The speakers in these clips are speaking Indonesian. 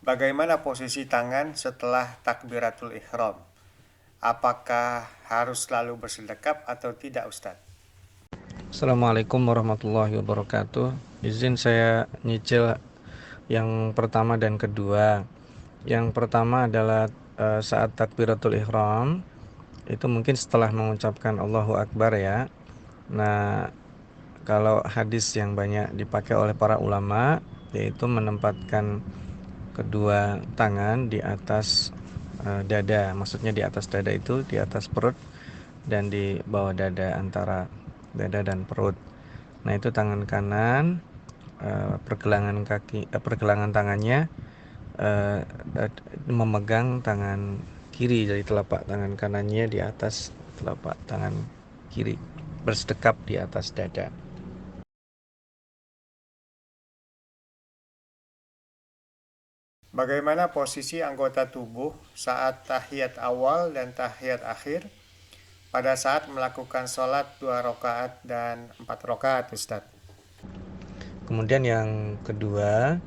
Bagaimana posisi tangan setelah takbiratul ihram? Apakah harus selalu bersedekap atau tidak, Ustadz? Assalamualaikum warahmatullahi wabarakatuh. Izin saya nyicil yang pertama dan kedua. Yang pertama adalah saat takbiratul ihram, itu mungkin setelah mengucapkan Allahu Akbar ya. Nah, kalau hadis yang banyak dipakai oleh para ulama yaitu menempatkan kedua tangan di atas dada. Maksudnya di atas dada itu di atas perut dan di bawah dada, antara dada dan perut. Nah, itu tangan kanan, pergelangan tangannya eh, memegang tangan kiri, dari telapak tangan kanannya di atas telapak tangan kiri, bersedekap di atas dada. Bagaimana posisi anggota tubuh saat tahiyat awal dan tahiyat akhir pada saat melakukan sholat 2 rakaat dan 4 rakaat, Ustadz? Kemudian yang kedua,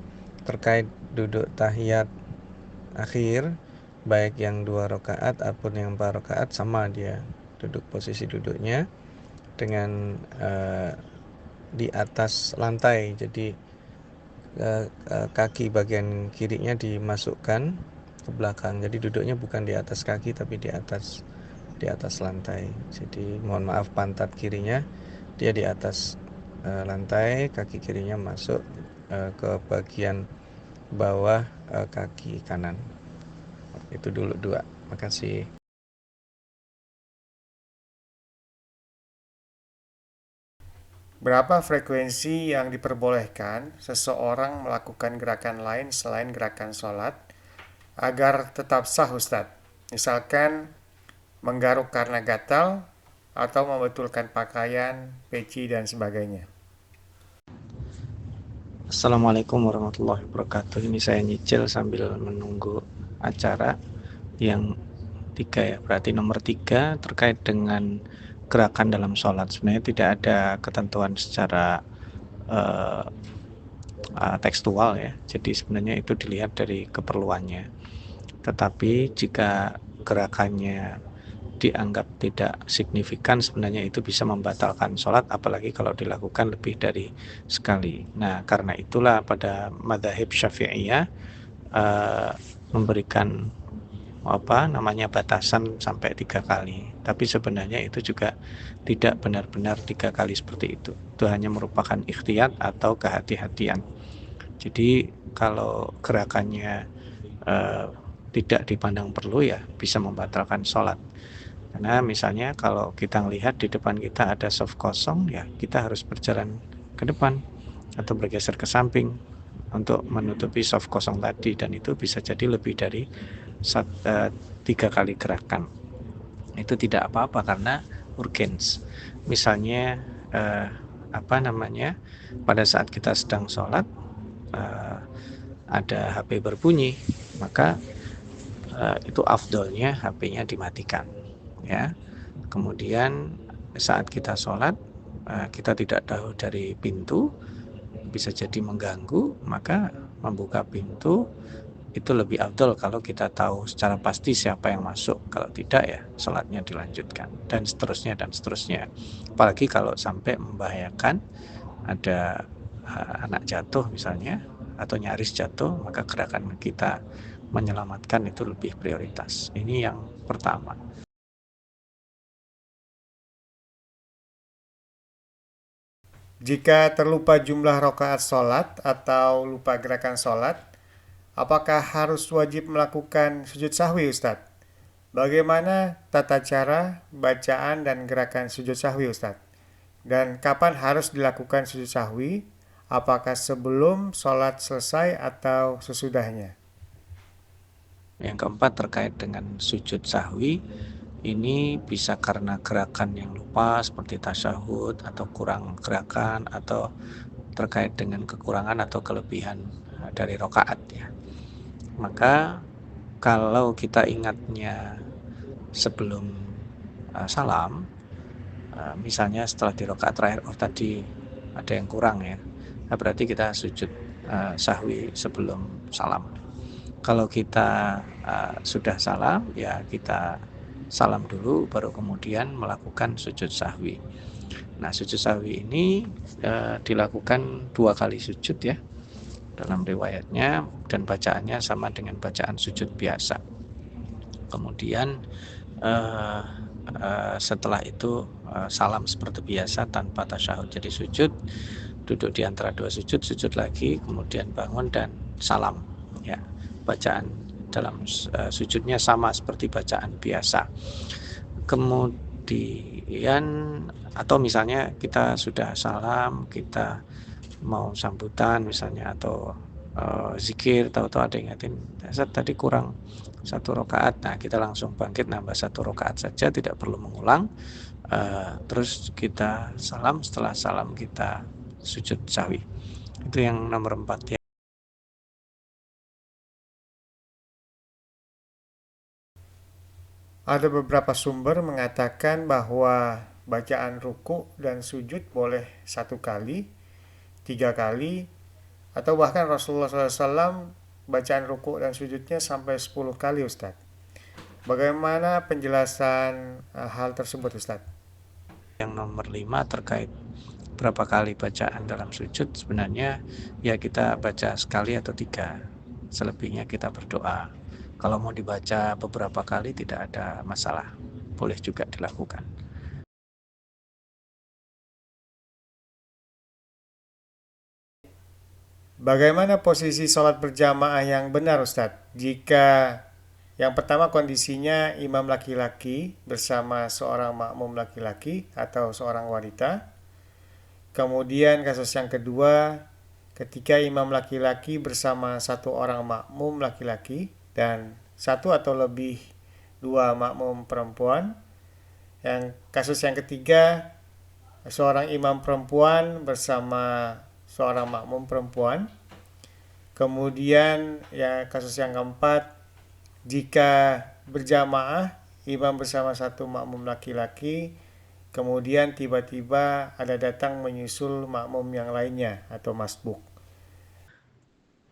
terkait duduk tahiyat akhir, baik yang 2 rakaat ataupun yang 4 rakaat, sama dia duduk, posisi duduknya dengan di atas lantai. Jadi kaki bagian kirinya dimasukkan ke belakang. Jadi duduknya bukan di atas kaki tapi di atas lantai. Jadi mohon maaf, pantat kirinya dia di atas lantai, kaki kirinya masuk ke bagian bawah kaki kanan. Itu dulu dua. Makasih. Berapa frekuensi yang diperbolehkan seseorang melakukan gerakan lain selain gerakan sholat agar tetap sah, Ustadz? Misalkan menggaruk karena gatal atau membetulkan pakaian, peci, dan sebagainya. Assalamualaikum warahmatullahi wabarakatuh. Ini saya nyicil sambil menunggu acara yang tiga ya. Berarti nomor 3 terkait dengan gerakan dalam sholat. Sebenarnya tidak ada ketentuan secara uh, tekstual ya. Jadi sebenarnya itu dilihat dari keperluannya. Tetapi jika gerakannya dianggap tidak signifikan, sebenarnya itu bisa membatalkan sholat, apalagi kalau dilakukan lebih dari sekali. Nah, karena itulah pada madzhab Syafi'iyah memberikan batasan sampai 3 kali. Tapi sebenarnya itu juga tidak benar-benar 3 kali seperti itu. Itu hanya merupakan ikhtiyat atau kehati-hatian. Jadi kalau gerakannya eh, tidak dipandang perlu, ya bisa membatalkan sholat. Karena misalnya kalau kita melihat di depan kita ada soft kosong, ya kita harus berjalan ke depan atau bergeser ke samping untuk menutupi soft kosong tadi, dan itu bisa jadi lebih dari 3 kali gerakan. Itu tidak apa-apa karena urgens. Misalnya pada saat kita sedang sholat, eh, ada HP berbunyi, maka itu afdolnya HP-nya dimatikan ya. Kemudian saat kita sholat, kita tidak tahu dari pintu, bisa jadi mengganggu, maka membuka pintu itu lebih afdol kalau kita tahu secara pasti siapa yang masuk. Kalau tidak, ya sholatnya dilanjutkan, dan seterusnya dan seterusnya. Apalagi kalau sampai membahayakan, ada anak jatuh misalnya atau nyaris jatuh, maka gerakan kita menyelamatkan itu lebih prioritas. Ini yang pertama. Jika terlupa jumlah rakaat sholat atau lupa gerakan sholat, apakah harus wajib melakukan sujud sahwi, Ustadz? Bagaimana tata cara, bacaan, dan gerakan sujud sahwi, Ustadz? Dan kapan harus dilakukan sujud sahwi? Apakah sebelum sholat selesai atau sesudahnya? Yang keempat, terkait dengan sujud sahwi, ini bisa karena gerakan yang lupa seperti tasyahud, atau kurang gerakan, atau terkait dengan kekurangan atau kelebihan dari rokaat ya. Maka kalau kita ingatnya sebelum salam, misalnya setelah di rokaat terakhir, tadi ada yang kurang ya, berarti kita sujud sahwi sebelum salam. Kalau kita sudah salam, ya kita salam dulu, baru kemudian melakukan sujud sahwi. Nah, sujud sahwi ini dilakukan 2 kali sujud ya dalam riwayatnya, dan bacaannya sama dengan bacaan sujud biasa. Kemudian setelah itu salam seperti biasa tanpa tasyahud. Jadi sujud, duduk di antara 2 sujud, sujud lagi, kemudian bangun dan salam. Ya, bacaan dalam sujudnya sama seperti bacaan biasa. Kemudian atau misalnya kita sudah salam, kita mau sambutan misalnya, atau zikir, tahu-tahu ada yang ingatin, tadi kurang 1 rakaat, nah kita langsung bangkit nambah 1 rakaat saja, tidak perlu mengulang. Terus kita salam, setelah salam kita sujud sahwi. Itu yang nomor 4 ya. Ada beberapa sumber mengatakan bahwa bacaan ruku dan sujud boleh 1 kali, 3 kali, atau bahkan Rasulullah SAW bacaan ruku dan sujudnya sampai 10 kali, Ustadz. Bagaimana penjelasan hal tersebut, Ustadz? Yang nomor 5 terkait berapa kali bacaan dalam sujud, sebenarnya ya kita baca sekali atau 3, selebihnya kita berdoa. Kalau mau dibaca beberapa kali tidak ada masalah, boleh juga dilakukan. Bagaimana posisi sholat berjamaah yang benar, Ustadz? Jika yang pertama kondisinya imam laki-laki bersama seorang makmum laki-laki atau seorang wanita. Kemudian kasus yang kedua, ketika imam laki-laki bersama satu orang makmum laki-laki dan satu atau lebih 2 makmum perempuan. Yang kasus yang ketiga, seorang imam perempuan bersama seorang makmum perempuan. Kemudian ya kasus yang keempat, jika berjamaah imam bersama satu makmum laki-laki, kemudian tiba-tiba ada datang menyusul makmum yang lainnya atau masbuk.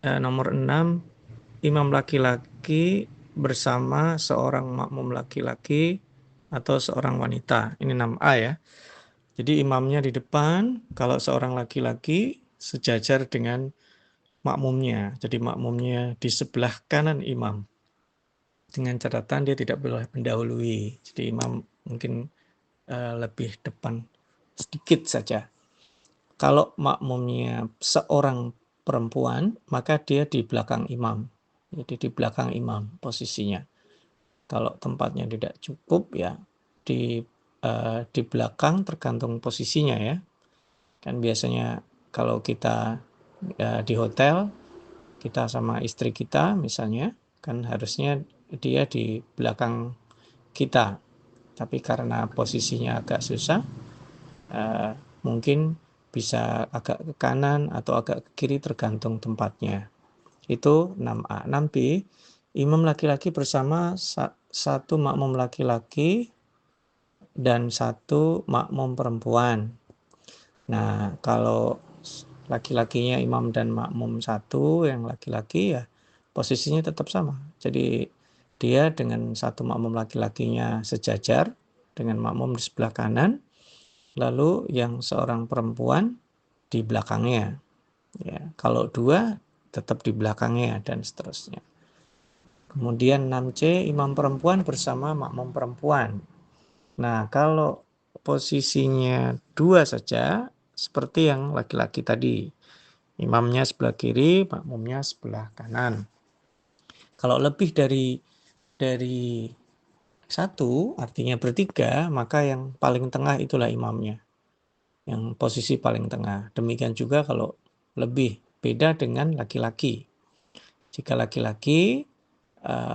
Nomor 6, imam laki-laki bersama seorang makmum laki-laki atau seorang wanita. Ini 6A ya. Jadi imamnya di depan, kalau seorang laki-laki sejajar dengan makmumnya. Jadi makmumnya di sebelah kanan imam. Dengan catatan dia tidak boleh mendahului. Jadi imam mungkin lebih depan sedikit saja. Kalau makmumnya seorang perempuan, maka dia di belakang imam. Jadi di belakang imam posisinya. Kalau tempatnya tidak cukup ya di belakang, tergantung posisinya ya. Kan biasanya kalau kita di hotel, kita sama istri kita misalnya, kan harusnya dia di belakang kita. Tapi karena posisinya agak susah, mungkin bisa agak ke kanan atau agak ke kiri tergantung tempatnya. Itu 6A. 6B, imam laki-laki bersama satu makmum laki-laki dan satu makmum perempuan. Nah, kalau laki-lakinya imam dan makmum satu, yang laki-laki ya posisinya tetap sama. Jadi dia dengan satu makmum laki-lakinya sejajar dengan makmum di sebelah kanan, lalu yang seorang perempuan di belakangnya. Ya, kalau 2 tetap di belakangnya dan seterusnya. Kemudian 6C, imam perempuan bersama makmum perempuan. Nah, kalau posisinya 2 saja, seperti yang laki-laki tadi. Imamnya sebelah kiri, makmumnya sebelah kanan. Kalau lebih dari 1, artinya bertiga, maka yang paling tengah itulah imamnya. Yang posisi paling tengah. Demikian juga kalau lebih, beda dengan laki-laki. Jika laki-laki,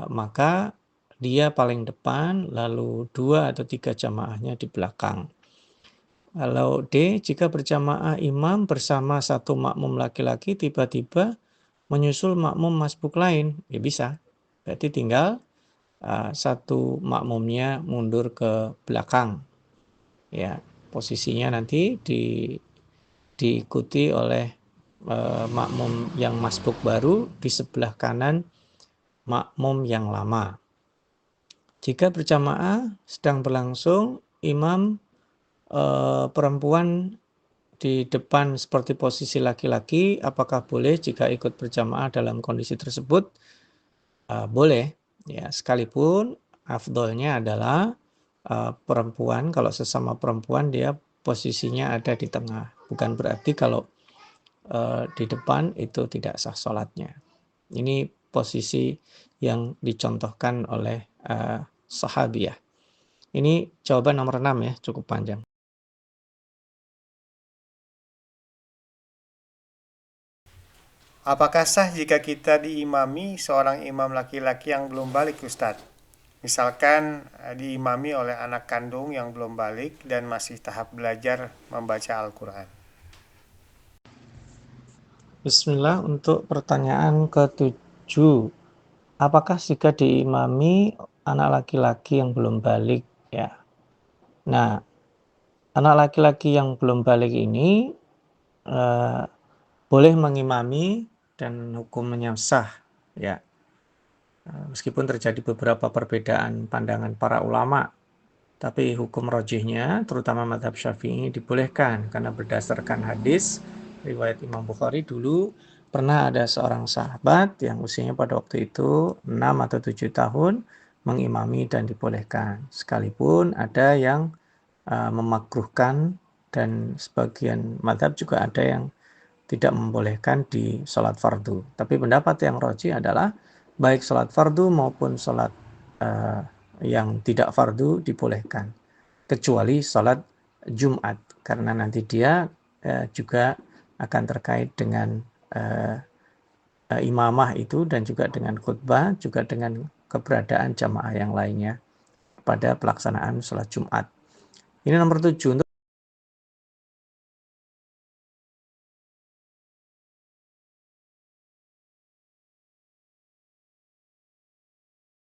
maka dia paling depan, lalu 2 atau 3 jamaahnya di belakang. Kalau D, jika berjamaah imam bersama satu makmum laki-laki tiba-tiba menyusul makmum masbuk lain, ya bisa. Berarti tinggal satu makmumnya mundur ke belakang. Ya, posisinya nanti diikuti oleh makmum yang masbuk baru di sebelah kanan makmum yang lama. Jika berjamaah sedang berlangsung, imam perempuan di depan seperti posisi laki-laki, apakah boleh jika ikut berjamaah dalam kondisi tersebut? Boleh, ya, sekalipun afdolnya adalah perempuan, kalau sesama perempuan dia posisinya ada di tengah. Bukan berarti kalau di depan itu tidak sah sholatnya. Ini posisi yang dicontohkan oleh sahabiah. Ini jawaban nomor 6 ya, cukup panjang. Apakah sah jika kita diimami seorang imam laki-laki yang belum balik, Ustadz? Misalkan diimami oleh anak kandung yang belum balik dan masih tahap belajar membaca Al-Quran. Bismillah, untuk pertanyaan ke-7. Apakah jika diimami anak laki-laki yang belum balik? Ya. Nah, anak laki-laki yang belum balik ini boleh mengimami dan hukumnya sah, ya. Meskipun terjadi beberapa perbedaan pandangan para ulama, tapi hukum rojihnya, terutama mazhab Syafi'i, dibolehkan karena berdasarkan hadis riwayat Imam Bukhari, dulu pernah ada seorang sahabat yang usianya pada waktu itu 6 atau 7 tahun mengimami dan dibolehkan. Sekalipun ada yang memakruhkan dan sebagian mazhab juga ada yang tidak membolehkan di sholat fardu. Tapi pendapat yang rajih adalah baik sholat fardu maupun sholat yang tidak fardu dibolehkan, kecuali sholat Jumat, karena nanti dia juga akan terkait dengan imamah itu dan juga dengan khutbah, juga dengan keberadaan jamaah yang lainnya pada pelaksanaan sholat Jumat. Ini nomor 7.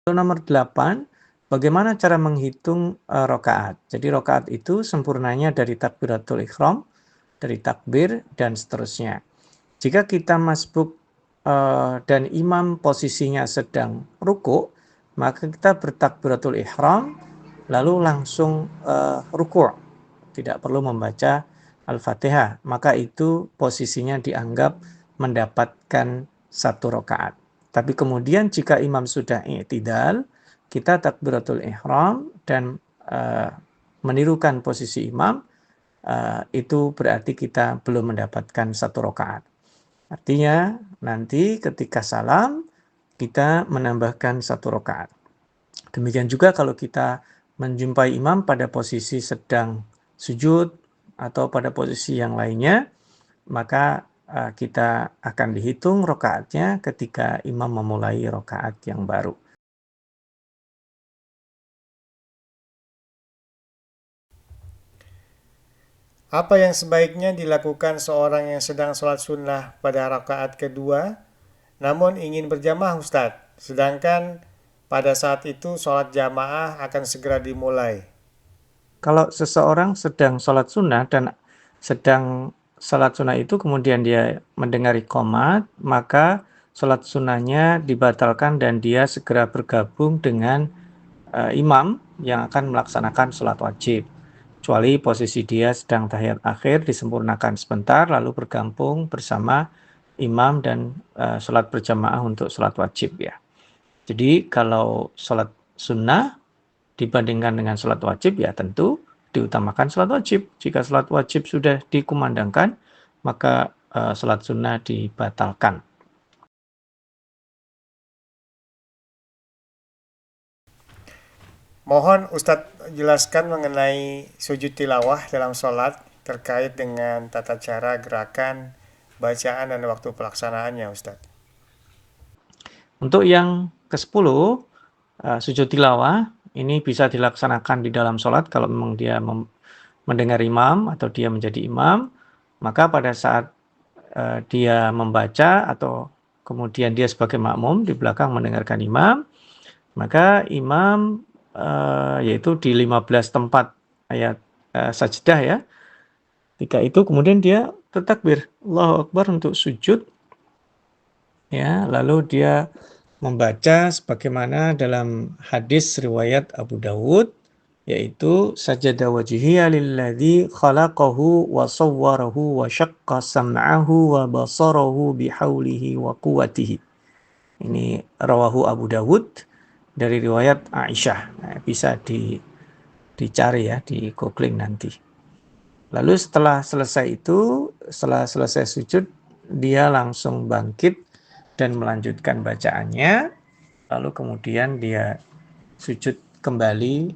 Untuk nomor 8, bagaimana cara menghitung rakaat? Jadi rakaat itu sempurnanya dari takbiratul ihram, dari takbir, dan seterusnya. Jika kita masbuk dan imam posisinya sedang ruku', maka kita bertakbiratul ihram, lalu langsung ruku'. Tidak perlu membaca Al-Fatihah. Maka itu posisinya dianggap mendapatkan 1 rakaat. Tapi kemudian jika imam sudah i'tidal, kita takbiratul ihram dan menirukan posisi imam, itu berarti kita belum mendapatkan 1 rakaat. Artinya nanti ketika salam kita menambahkan 1 rakaat. Demikian juga kalau kita menjumpai imam pada posisi sedang sujud atau pada posisi yang lainnya, maka kita akan dihitung rakaatnya ketika imam memulai rakaat yang baru. Apa yang sebaiknya dilakukan seorang yang sedang sholat sunnah pada rakaat kedua, namun ingin berjamaah, Ustadz? Sedangkan pada saat itu sholat jamaah akan segera dimulai. Kalau seseorang sedang sholat sunnah dan sedang sholat sunnah itu kemudian dia mendengar iqamat, maka sholat sunnahnya dibatalkan dan dia segera bergabung dengan imam yang akan melaksanakan sholat wajib. Kecuali posisi dia sedang tahiyat akhir, disempurnakan sebentar, lalu bergabung bersama imam dan sholat berjamaah untuk sholat wajib, ya. Jadi kalau sholat sunnah dibandingkan dengan sholat wajib, ya tentu diutamakan sholat wajib. Jika sholat wajib sudah dikumandangkan, maka sholat sunnah dibatalkan. Mohon Ustadz jelaskan mengenai sujud tilawah dalam sholat terkait dengan tata cara gerakan, bacaan, dan waktu pelaksanaannya, Ustadz. Untuk yang ke-10, sujud tilawah, ini bisa dilaksanakan di dalam sholat kalau memang dia mendengar imam atau dia menjadi imam, maka pada saat dia membaca atau kemudian dia sebagai makmum di belakang mendengarkan imam, maka imam yaitu di 15 tempat ayat sajdah, ya. Ketika itu kemudian dia bertakbir Allahu Akbar untuk sujud, ya, lalu dia membaca sebagaimana dalam hadis riwayat Abu Dawud, yaitu sajada wajhiya lilladzi khalaqahu wa sawwarahu wa syaqqa sam'ahu wa basarahu bihaulihi wa quwwatihi. Ini rawahu Abu Dawud dari riwayat Aisyah. Nah, bisa dicari ya, di googling nanti. Lalu setelah selesai sujud, dia langsung bangkit dan melanjutkan bacaannya. Lalu kemudian dia sujud kembali,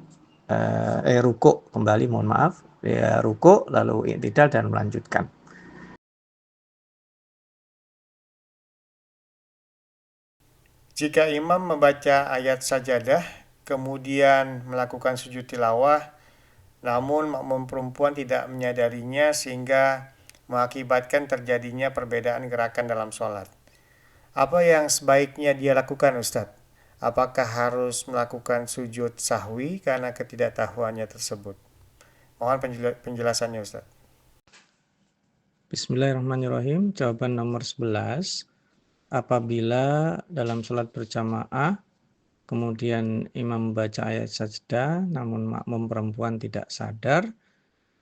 rukuk kembali, mohon maaf. Dia rukuk, lalu i'tidal dan melanjutkan. Jika imam membaca ayat sajadah, kemudian melakukan sujud tilawah, namun makmum perempuan tidak menyadarinya sehingga mengakibatkan terjadinya perbedaan gerakan dalam sholat. Apa yang sebaiknya dia lakukan, Ustadz? Apakah harus melakukan sujud sahwi karena ketidaktahuannya tersebut? Mohon penjelasannya, Ustadz. Bismillahirrahmanirrahim. Jawaban nomor 11. Apabila dalam sholat berjamaah, kemudian imam membaca ayat sajdah, namun makmum perempuan tidak sadar,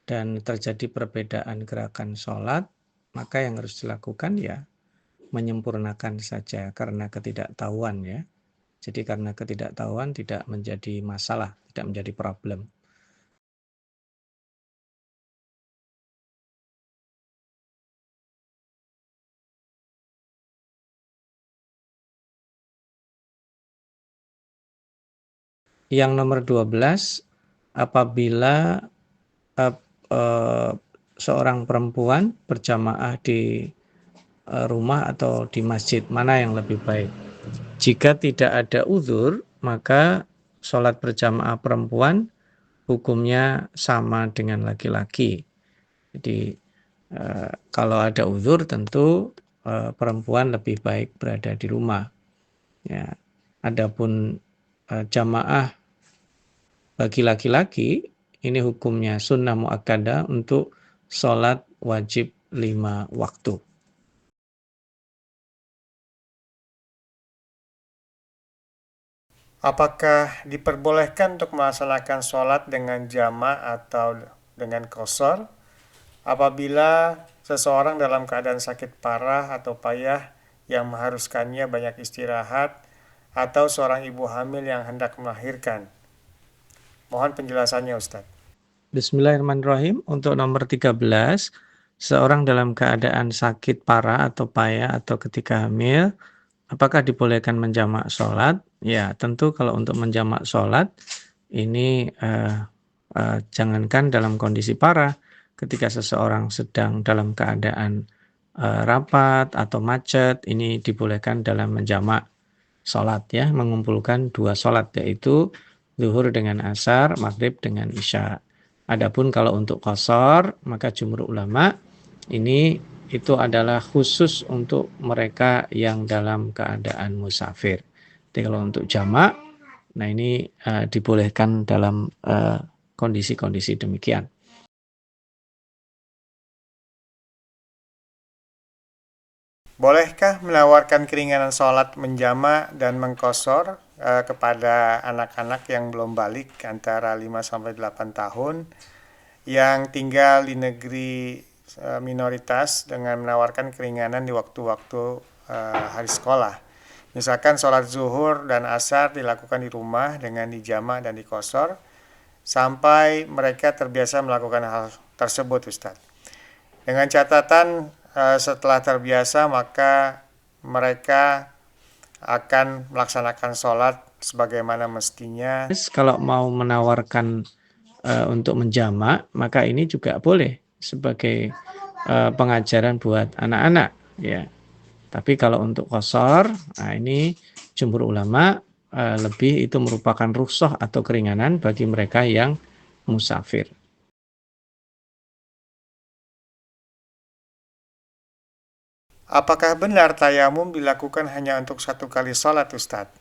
dan terjadi perbedaan gerakan sholat, maka yang harus dilakukan ya menyempurnakan saja karena ketidaktahuan ya. Jadi karena ketidaktahuan tidak menjadi masalah, tidak menjadi problem. Yang nomor 12, apabila seorang perempuan berjamaah di rumah atau di masjid, mana yang lebih baik? Jika tidak ada uzur, maka sholat berjamaah perempuan hukumnya sama dengan laki-laki. Jadi kalau ada uzur tentu perempuan lebih baik berada di rumah. Ya. Adapun jamaah bagi laki-laki, ini hukumnya sunnah muakkadah untuk sholat wajib 5 waktu. Apakah diperbolehkan untuk melaksanakan sholat dengan jama atau dengan qashar apabila seseorang dalam keadaan sakit parah atau payah yang mengharuskannya banyak istirahat atau seorang ibu hamil yang hendak melahirkan? Mohon penjelasannya, Ustadz. Bismillahirrahmanirrahim. Untuk nomor 13, seorang dalam keadaan sakit parah atau payah atau ketika hamil, apakah dibolehkan menjamak sholat? Ya, tentu kalau untuk menjamak sholat, ini jangankan dalam kondisi parah, ketika seseorang sedang dalam keadaan rapat atau macet, ini dibolehkan dalam menjamak sholat ya, mengumpulkan 2 sholat, yaitu zuhur dengan asar, maghrib dengan isya. Adapun kalau untuk qashar, maka jumhur ulama ini itu adalah khusus untuk mereka yang dalam keadaan musafir. Jadi kalau untuk jamak, nah ini dibolehkan dalam kondisi-kondisi demikian. Bolehkah menawarkan keringanan sholat menjama dan mengqashar kepada anak-anak yang belum balik antara 5-8 tahun yang tinggal di negeri minoritas dengan menawarkan keringanan di waktu-waktu hari sekolah? Misalkan sholat zuhur dan asar dilakukan di rumah dengan dijama dan diqashar sampai mereka terbiasa melakukan hal tersebut, Ustadz. Dengan catatan setelah terbiasa maka mereka akan melaksanakan sholat sebagaimana mestinya. Kalau mau menawarkan untuk menjamak, maka ini juga boleh sebagai pengajaran buat anak-anak ya. Tapi kalau untuk qashar, nah ini jumhur ulama lebih itu merupakan rukhsah atau keringanan bagi mereka yang musafir. Apakah benar tayamum dilakukan hanya untuk 1 kali sholat, Ustadz?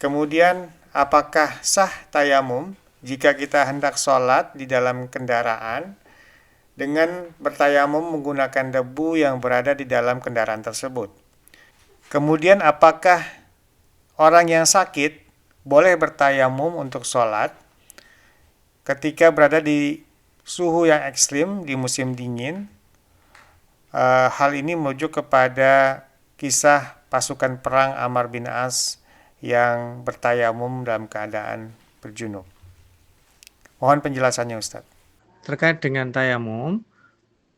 Kemudian, apakah sah tayamum jika kita hendak sholat di dalam kendaraan dengan bertayamum menggunakan debu yang berada di dalam kendaraan tersebut? Kemudian, apakah orang yang sakit boleh bertayamum untuk sholat ketika berada di suhu yang ekstrim di musim dingin. Hal ini merujuk kepada kisah pasukan perang Amr bin As yang bertayamum dalam keadaan berjunub. Mohon penjelasannya, Ustadz. Terkait dengan tayamum,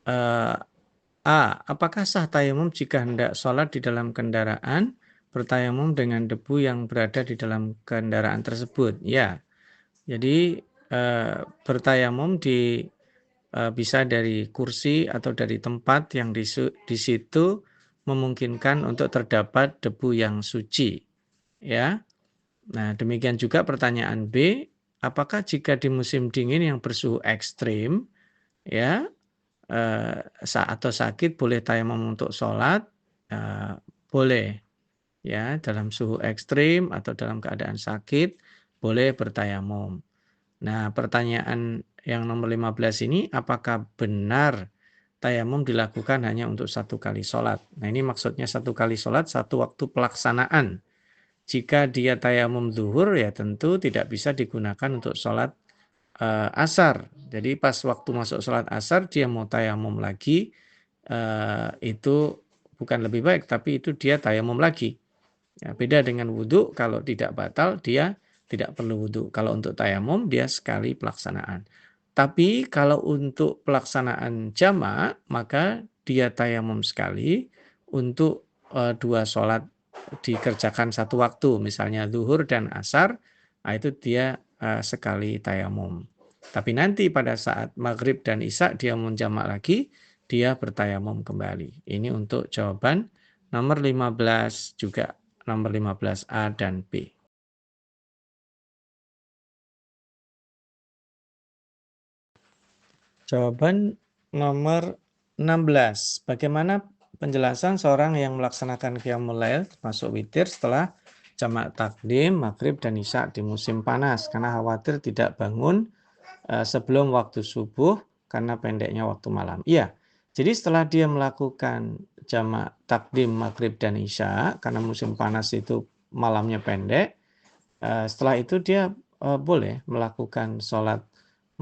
A. Apakah sah tayamum jika hendak sholat di dalam kendaraan, bertayamum dengan debu yang berada di dalam kendaraan tersebut? Ya, jadi bertayamum bisa dari kursi atau dari tempat yang di situ memungkinkan untuk terdapat debu yang suci. Ya, nah demikian juga pertanyaan B, apakah jika di musim dingin yang bersuhu ekstrim, ya, atau sakit boleh tayamum untuk sholat? Boleh, ya, dalam suhu ekstrim atau dalam keadaan sakit boleh bertayamum. Nah, pertanyaan yang nomor 15 ini, apakah benar tayamum dilakukan hanya untuk satu kali sholat? Nah, ini maksudnya satu kali sholat, satu waktu pelaksanaan. Jika dia tayamum zuhur, ya tentu tidak bisa digunakan untuk sholat asar. Jadi pas waktu masuk sholat asar, dia mau tayamum lagi, itu bukan lebih baik, tapi itu dia tayamum lagi. Ya, beda dengan wudhu, kalau tidak batal dia tidak perlu wudhu. Kalau untuk tayamum dia sekali pelaksanaan. Tapi kalau untuk pelaksanaan jamak, maka dia tayamum sekali untuk dua sholat dikerjakan satu waktu, misalnya zuhur dan asar, itu dia sekali tayamum. Tapi nanti pada saat maghrib dan isya dia menjamak lagi, dia bertayamum kembali. Ini untuk jawaban nomor 15, juga nomor 15A dan B. Jawaban nomor 16. Bagaimana penjelasan seorang yang melaksanakan qiyamul lail termasuk witir setelah jamak takdim, maghrib dan isya di musim panas karena khawatir tidak bangun sebelum waktu subuh karena pendeknya waktu malam. Iya. Jadi setelah dia melakukan jamak takdim, maghrib dan isya karena musim panas itu malamnya pendek, setelah itu dia boleh melakukan sholat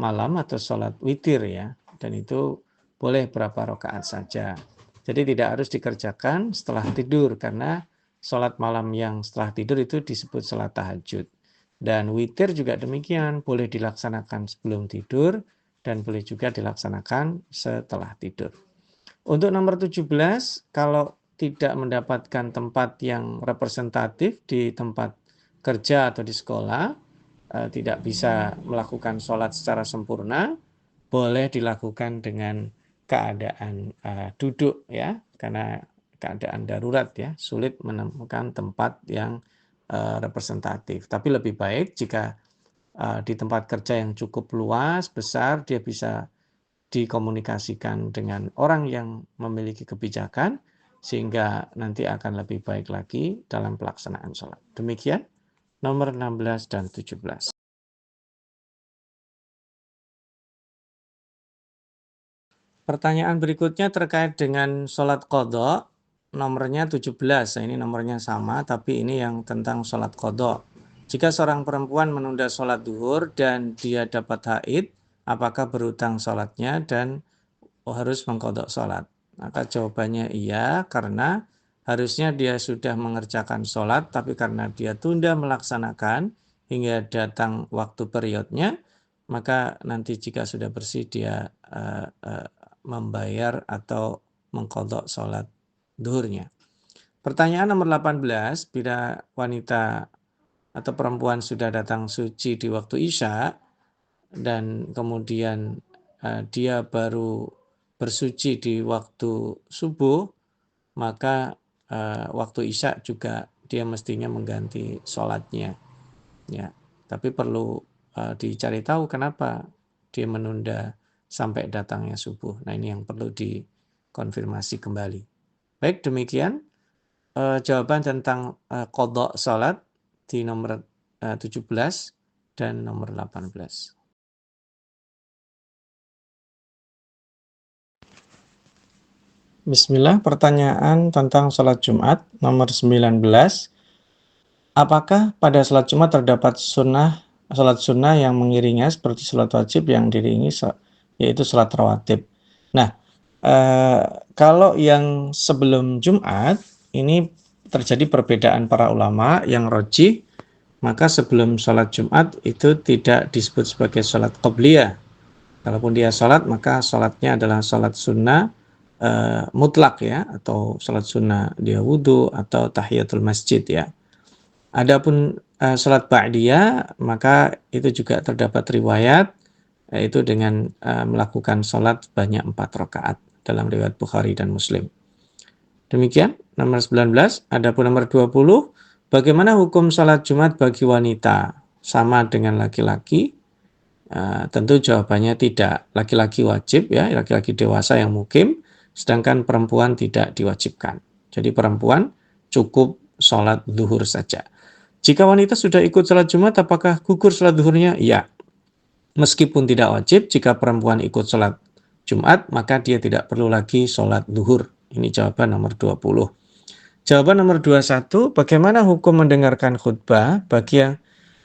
malam atau sholat witir ya, dan itu boleh berapa rakaat saja. Jadi tidak harus dikerjakan setelah tidur karena sholat malam yang setelah tidur itu disebut sholat tahajud. Dan witir juga demikian, boleh dilaksanakan sebelum tidur dan boleh juga dilaksanakan setelah tidur. Untuk nomor 17, kalau tidak mendapatkan tempat yang representatif di tempat kerja atau di sekolah, tidak bisa melakukan sholat secara sempurna, boleh dilakukan dengan keadaan duduk ya, karena keadaan darurat ya, sulit menemukan tempat yang representatif. Tapi lebih baik jika di tempat kerja yang cukup luas, besar, dia bisa dikomunikasikan dengan orang yang memiliki kebijakan, sehingga nanti akan lebih baik lagi dalam pelaksanaan sholat. Demikian nomor 16 dan 17. Pertanyaan berikutnya terkait dengan sholat qadha, nomornya 17. Nah, ini nomornya sama, tapi ini yang tentang sholat qadha. Jika seorang perempuan menunda sholat duhur dan dia dapat haid, apakah berhutang sholatnya dan harus mengqadha sholat? Maka jawabannya iya, karena harusnya dia sudah mengerjakan sholat, tapi karena dia tunda melaksanakan hingga datang waktu periodnya, maka nanti jika sudah bersih dia membayar atau mengqadha sholat duhurnya. Pertanyaan nomor 18, bila wanita atau perempuan sudah datang suci di waktu isya dan kemudian dia baru bersuci di waktu subuh, maka waktu isya juga dia mestinya mengganti sholatnya. Ya, tapi perlu dicari tahu kenapa dia menunda sampai datangnya subuh. Nah, ini yang perlu dikonfirmasi kembali. Baik, demikian jawaban tentang qadha salat di nomor 17 dan nomor 18. Bismillah, pertanyaan tentang sholat Jumat nomor 19. Apakah pada sholat Jumat terdapat sholat sunnah yang mengiringinya seperti sholat wajib yang diiringi yaitu sholat rawatib? Nah, kalau yang sebelum Jumat ini terjadi perbedaan para ulama yang rajih, maka sebelum sholat Jumat itu tidak disebut sebagai sholat qobliyah. Kalaupun dia sholat, maka sholatnya adalah sholat sunnah mutlak ya, atau sholat sunnah dia wudhu atau tahiyatul masjid ya. Adapun sholat ba'diyah, maka itu juga terdapat riwayat, yaitu dengan melakukan sholat sebanyak 4 rakaat dalam riwayat Bukhari dan Muslim. Demikian nomor 19. Adapun nomor 20, bagaimana hukum sholat Jumat bagi wanita? Sama dengan laki-laki? Tentu jawabannya tidak. Laki-laki wajib ya, laki-laki dewasa yang mukim, sedangkan perempuan tidak diwajibkan. Jadi perempuan cukup sholat zuhur saja. Jika wanita sudah ikut sholat Jumat, apakah gugur sholat zuhurnya? Ya. Meskipun tidak wajib, jika perempuan ikut sholat Jumat, maka dia tidak perlu lagi sholat zuhur. Ini jawaban nomor 20. Jawaban nomor 21, bagaimana hukum mendengarkan khutbah bagi yang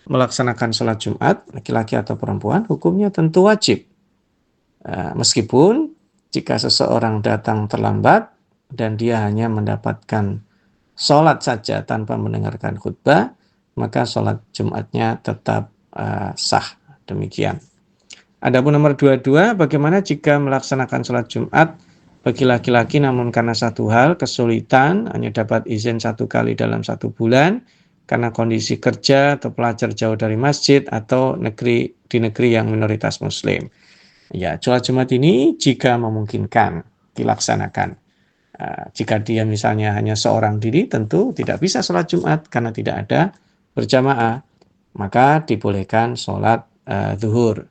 melaksanakan sholat Jumat, laki-laki atau perempuan? Hukumnya tentu wajib. Meskipun jika seseorang datang terlambat dan dia hanya mendapatkan sholat saja tanpa mendengarkan khutbah, maka sholat Jumatnya tetap sah. Demikian. Adapun nomor 22, bagaimana jika melaksanakan sholat Jumat bagi laki-laki namun karena satu hal, kesulitan, hanya dapat izin 1 kali dalam 1 bulan, karena kondisi kerja atau pelajar jauh dari masjid atau di negeri yang minoritas muslim. Ya, sholat Jumat ini jika memungkinkan dilaksanakan. Jika dia misalnya hanya seorang diri, tentu tidak bisa sholat Jumat karena tidak ada berjamaah, maka dibolehkan sholat zuhur.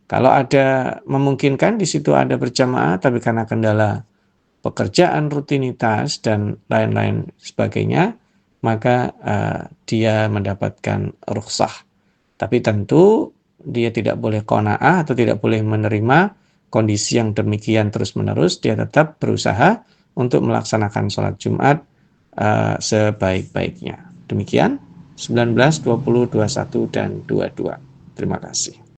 Kalau ada memungkinkan di situ ada berjamaah, tapi karena kendala pekerjaan rutinitas dan lain-lain sebagainya, maka dia mendapatkan rukhsah. Tapi tentu dia tidak boleh qanaah atau tidak boleh menerima kondisi yang demikian terus-menerus. Dia tetap berusaha untuk melaksanakan sholat Jumat sebaik-baiknya. Demikian 19, 20, 21, dan 22. Terima kasih.